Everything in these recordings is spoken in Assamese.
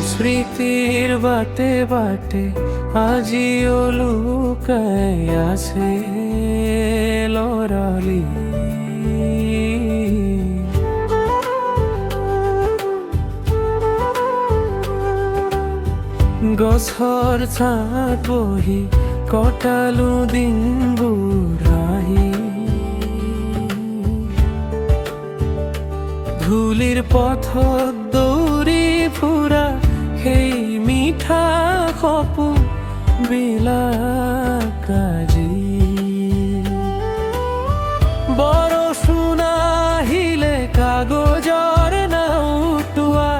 স্মৃতিৰ বাটে বাটে আজিও লুকাই আছে লৰালি। গছৰ ছাঁত বহি কটালো দিনবোৰ আহি, ধূলিৰ পথত দৌৰি ফুৰা সেই মিঠা সপোন বিলাক আজি। বৰষুণ আহিলে কাগজৰ নাও উটোৱা,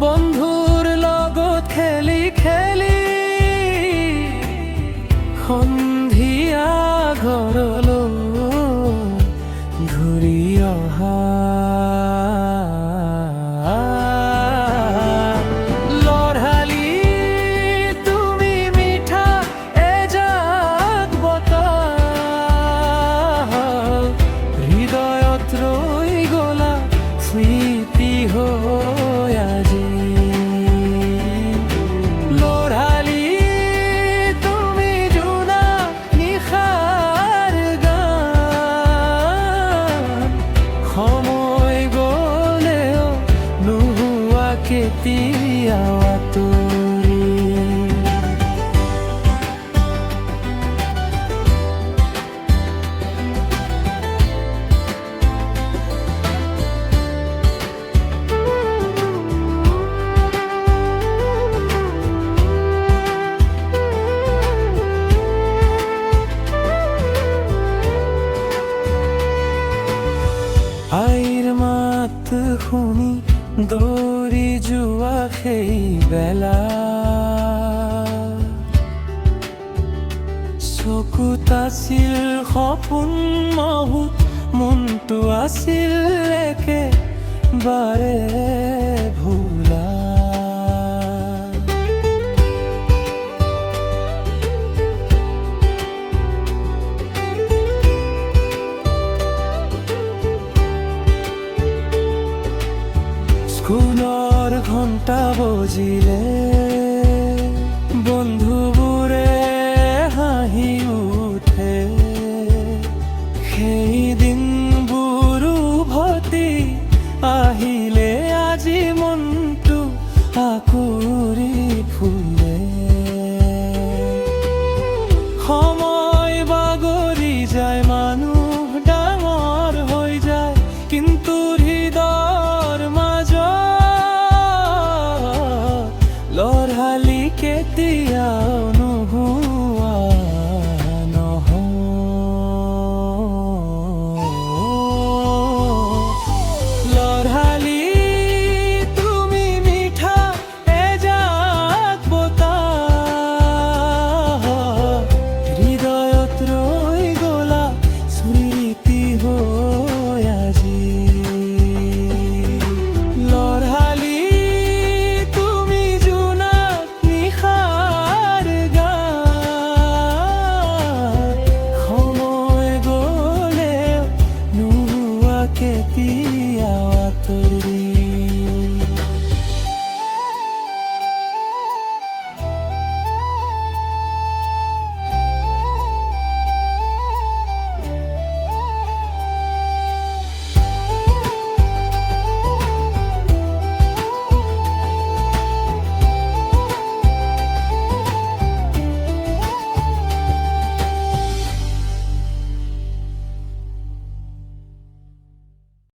বন্ধুৰ লগত খেলি খেলি সন্ধিয়া ঘৰলৈ ঘূৰি অহা। স্মৃতি হৈ আজি লৰালি, তুমি জোনা নিশাৰ গান। সময় গলেও নোহোৱা কেতিয়াও আঁতৰি। আইৰ মাত শুনি দৌৰি যোৱা সেই বেলা, চকুত আছিল সপোন মহুত, মনটো আছিল একেবাৰে ভোলা। স্কুলৰ ঘণ্টা বজিলে, বন্ধুবোৰে হাঁহি উঠে, সেই দিনবোৰ উভতি আহিলে আজি মনটো আকুৰি ফুলে। সময় বাগৰি যায়, মানুহ ডাঙৰ হৈ যায়, কিন্তু লৰালি কেতিয়াও নোহোৱা নহয়। লৰালি তুমি মিঠা এজাক বতাহ, হৃদয়ত ৰৈ গলা স্মৃতি হৈ আজি। লৰালি কেতিয়াও আঁতৰি।